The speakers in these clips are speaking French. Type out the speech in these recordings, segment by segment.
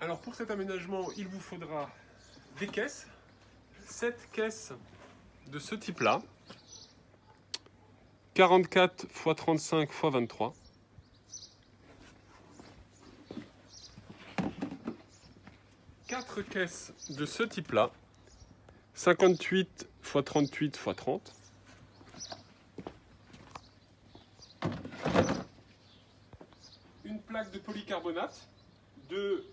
Alors pour cet aménagement, il vous faudra des caisses, 7 caisses de ce type-là, 44 x 35 x 23. Quatre caisses de ce type-là, 58 x 38 x 30. Une plaque de polycarbonate de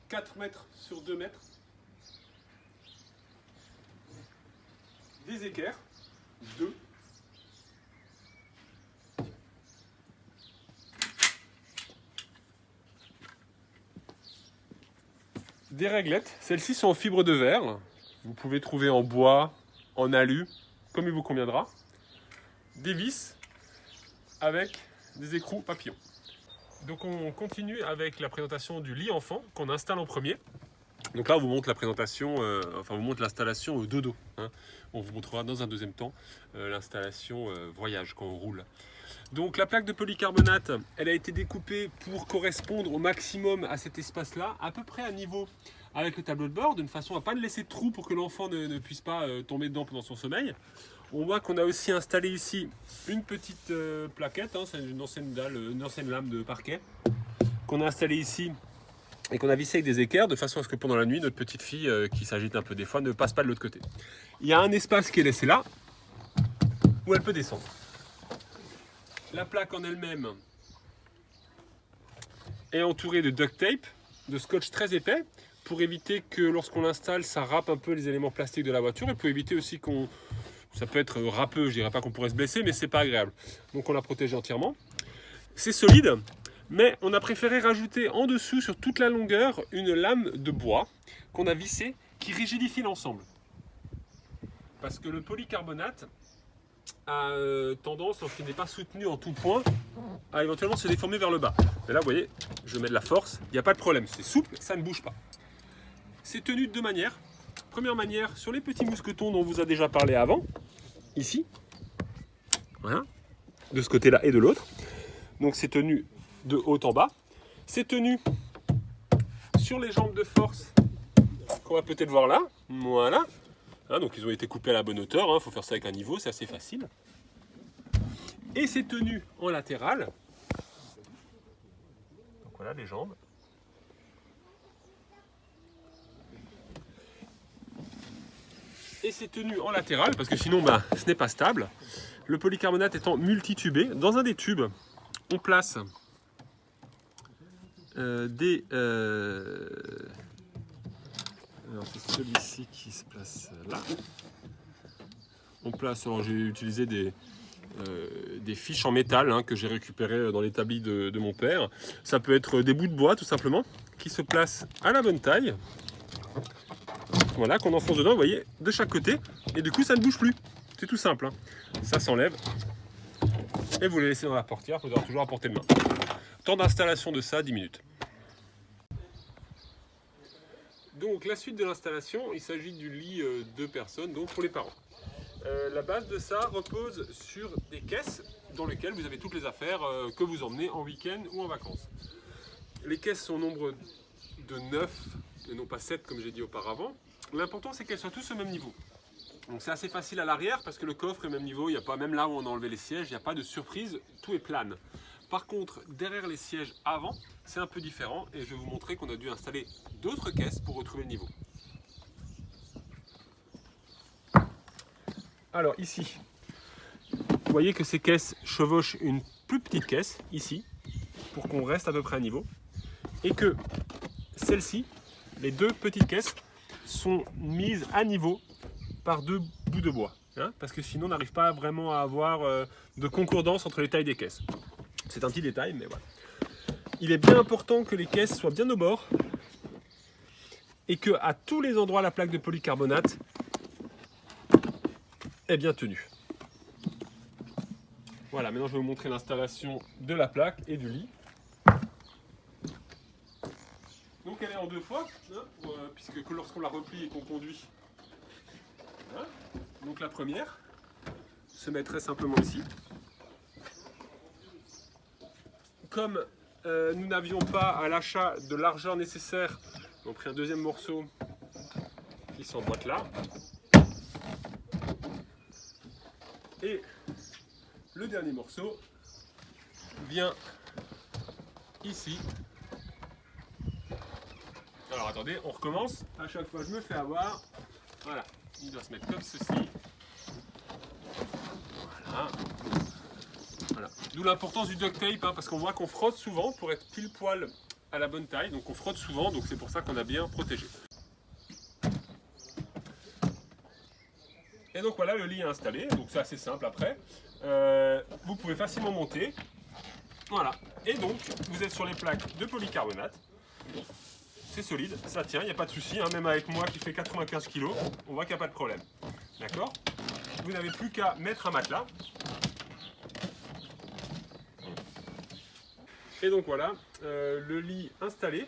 4 mètres sur 2 mètres. Des équerres, 2. Des réglettes, celles-ci sont en fibre de verre. Vous pouvez trouver en bois, en alu, comme il vous conviendra. Des vis avec des écrous papillons. Donc on continue avec la présentation du lit enfant qu'on installe en premier. Donc là on vous montre la présentation, on vous montre l'installation dodo. On vous montrera dans un deuxième temps l'installation voyage quand on roule. Donc la plaque de polycarbonate, elle a été découpée pour correspondre au maximum à cet espace-là, à peu près à niveau avec le tableau de bord, d'une façon à ne pas laisser de trou pour que l'enfant ne puisse pas tomber dedans pendant son sommeil. On voit qu'on a aussi installé ici une petite plaquette, c'est une ancienne dalle, une ancienne lame de parquet, qu'on a installée ici et qu'on a vissé avec des équerres, de façon à ce que pendant la nuit, notre petite fille qui s'agite un peu des fois ne passe pas de l'autre côté. Il y a un espace qui est laissé là, où elle peut descendre. La plaque en elle-même est entourée de duct tape, de scotch très épais, pour éviter que lorsqu'on l'installe, ça râpe un peu les éléments plastiques de la voiture, et pour éviter aussi qu'on... Ça peut être râpeux, je dirais pas qu'on pourrait se blesser, mais c'est pas agréable. Donc on l'a protégé entièrement. C'est solide, mais on a préféré rajouter en dessous, sur toute la longueur, une lame de bois qu'on a vissée, qui rigidifie l'ensemble. Parce que le polycarbonate a tendance, lorsqu'il n'est pas soutenu en tout point, à éventuellement se déformer vers le bas. Mais là, vous voyez, je mets de la force, il n'y a pas de problème, c'est souple, ça ne bouge pas. C'est tenu de deux manières. Première manière, sur les petits mousquetons dont on vous a déjà parlé avant, ici, voilà, de ce côté-là et de l'autre. Donc c'est tenu de haut en bas. C'est tenu sur les jambes de force qu'on va peut-être voir là, voilà. Donc ils ont été coupés à la bonne hauteur, faut faire ça avec un niveau, c'est assez facile. Et c'est tenu en latéral. Donc voilà les jambes. Et c'est tenu en latéral parce que sinon ce n'est pas stable. Le polycarbonate étant multitubé, dans un des tubes, on place des... Alors c'est celui-ci qui se place là. On place, alors j'ai utilisé des fiches en métal que j'ai récupérées dans l'établi de mon père. Ça peut être des bouts de bois tout simplement, qui se placent à la bonne taille. Voilà, qu'on enfonce dedans, vous voyez, de chaque côté. Et du coup, ça ne bouge plus. C'est tout simple. Ça s'enlève. Et vous les laissez dans la portière, vous aurez toujours à portée de main. Temps d'installation de ça, 10 minutes. Donc, la suite de l'installation, il s'agit du lit 2 personnes, donc pour les parents. La base de ça repose sur des caisses dans lesquelles vous avez toutes les affaires que vous emmenez en week-end ou en vacances. Les caisses sont au nombre de 9, et non pas 7 comme j'ai dit auparavant. L'important c'est qu'elles soient tous au même niveau. Donc c'est assez facile à l'arrière parce que le coffre est au même niveau, il n'y a pas, même là où on a enlevé les sièges, il n'y a pas de surprise, tout est plane. Par contre, derrière les sièges avant, c'est un peu différent et je vais vous montrer qu'on a dû installer d'autres caisses pour retrouver le niveau. Alors ici, vous voyez que ces caisses chevauchent une plus petite caisse, ici, pour qu'on reste à peu près à niveau. Et que celles-ci, les 2 petites caisses, sont mises à niveau par 2 bouts de bois. Parce que sinon on n'arrive pas vraiment à avoir de concordance entre les tailles des caisses. C'est un petit détail, mais voilà. Il est bien important que les caisses soient bien au bord et que à tous les endroits la plaque de polycarbonate est bien tenue. Voilà, maintenant je vais vous montrer l'installation de la plaque et du lit. Donc elle est en 2 fois, puisque lorsqu'on la replie et qu'on conduit. Donc la première se mettrait simplement ici. Comme nous n'avions pas à l'achat de l'argent nécessaire. On a pris un deuxième morceau qui s'emboîte là. Et le dernier morceau vient ici. Alors attendez, on recommence. À chaque fois je me fais avoir. Voilà, il doit se mettre comme ceci. Voilà. Voilà. D'où l'importance du duct tape, hein, parce qu'on voit qu'on frotte souvent pour être pile poil à la bonne taille. Donc on frotte souvent, donc c'est pour ça qu'on a bien protégé. Et donc voilà, le lit est installé, donc c'est assez simple après. Vous pouvez facilement monter. Voilà. Et donc, vous êtes sur les plaques de polycarbonate. C'est solide, ça tient, il n'y a pas de souci. Hein, même avec moi qui fait 95 kg, on voit qu'il n'y a pas de problème. D'accord? Vous n'avez plus qu'à mettre un matelas. Et donc voilà, le lit installé.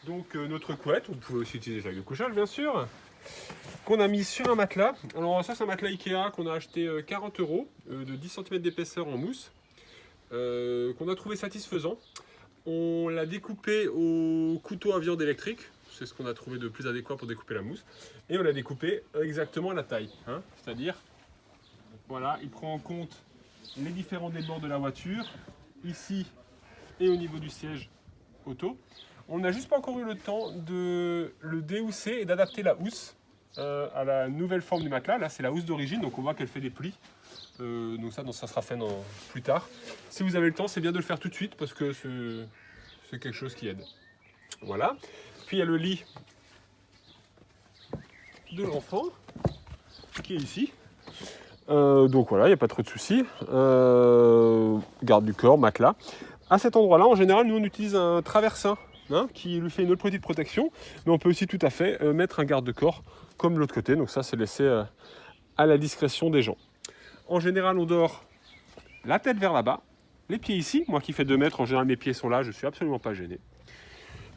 Donc notre couette, vous pouvez aussi utiliser avec le couchage bien sûr, qu'on a mis sur un matelas. Alors ça c'est un matelas Ikea qu'on a acheté 40 € de 10 cm d'épaisseur en mousse, qu'on a trouvé satisfaisant. On l'a découpé au couteau à viande électrique, c'est ce qu'on a trouvé de plus adéquat pour découper la mousse. Et on l'a découpé exactement à la taille, hein, c'est-à-dire, voilà, il prend en compte les différents débords de la voiture, ici et au niveau du siège auto. On n'a juste pas encore eu le temps de le déhousser et d'adapter la housse à la nouvelle forme du matelas. Là c'est la housse d'origine, donc on voit qu'elle fait des plis. Donc ça sera fait plus tard. Si vous avez le temps, c'est bien de le faire tout de suite parce que c'est quelque chose qui aide. Voilà. Puis il y a le lit de l'enfant qui est ici. Donc voilà, il n'y a pas trop de soucis. Garde du corps, matelas. À cet endroit-là, en général, nous on utilise un traversin, hein, qui lui fait une autre petite protection. Mais on peut aussi tout à fait mettre un garde-corps comme de l'autre côté. Donc ça, c'est laissé à la discrétion des gens. En général, on dort la tête vers là-bas, les pieds ici. Moi qui fais 2 mètres, en général, mes pieds sont là, je ne suis absolument pas gêné.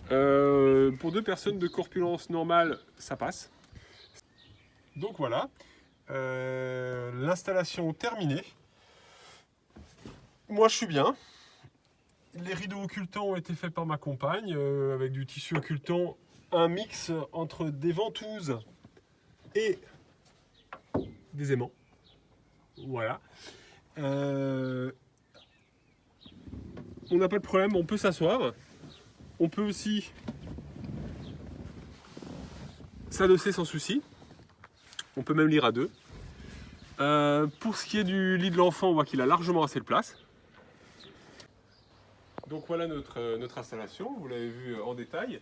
Pour 2 personnes de corpulence normale, ça passe. Donc voilà, l'installation terminée. Moi, je suis bien. Les rideaux occultants ont été faits par ma compagne, avec du tissu occultant, un mix entre des ventouses et des aimants. Voilà. On n'a pas de problème, on peut s'asseoir. On peut aussi s'adosser sans souci. On peut même lire à 2. Pour ce qui est du lit de l'enfant, on voit qu'il a largement assez de place. Donc voilà notre installation, vous l'avez vu en détail.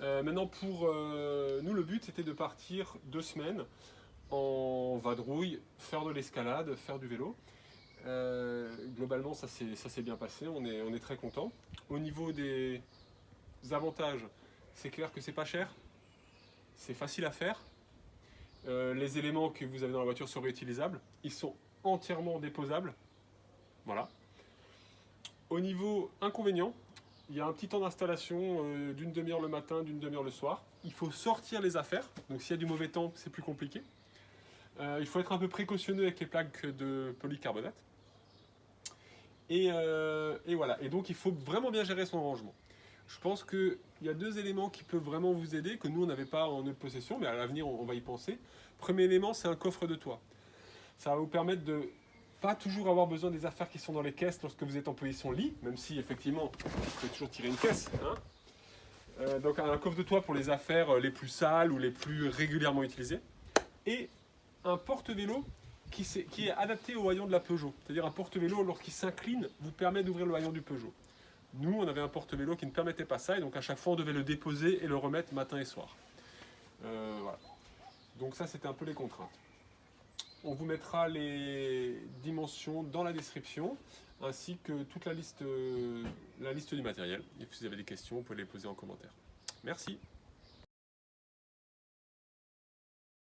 Maintenant pour nous, le but c'était de partir 2 semaines en vadrouille, faire de l'escalade, faire du vélo. Globalement ça s'est bien passé, on est très content. Au niveau des avantages, c'est clair que c'est pas cher, c'est facile à faire. Les éléments que vous avez dans la voiture sont réutilisables, ils sont entièrement déposables. Voilà. Au niveau inconvénient, il y a un petit temps d'installation d'une demi-heure le matin, d'une demi-heure le soir. Il faut sortir les affaires, donc s'il y a du mauvais temps, c'est plus compliqué. Il faut être un peu précautionneux avec les plaques de polycarbonate. Et voilà. Et donc il faut vraiment bien gérer son rangement. Je pense qu'il y a 2 éléments qui peuvent vraiment vous aider, que nous on n'avait pas en notre possession, mais à l'avenir on va y penser. Premier élément, c'est un coffre de toit. Ça va vous permettre de pas toujours avoir besoin des affaires qui sont dans les caisses lorsque vous êtes en position lit, même si effectivement vous pouvez toujours tirer une caisse. Hein. Donc un coffre de toit pour les affaires les plus sales ou les plus régulièrement utilisées. Et un porte-vélo qui est adapté au haillon de la Peugeot. C'est-à-dire un porte-vélo, lorsqu'il s'incline, vous permet d'ouvrir le haillon du Peugeot. Nous, on avait un porte-vélo qui ne permettait pas ça, et donc à chaque fois, on devait le déposer et le remettre matin et soir. Voilà. Donc ça, c'était un peu les contraintes. On vous mettra les dimensions dans la description, ainsi que toute la liste du matériel. Et si vous avez des questions, vous pouvez les poser en commentaire. Merci.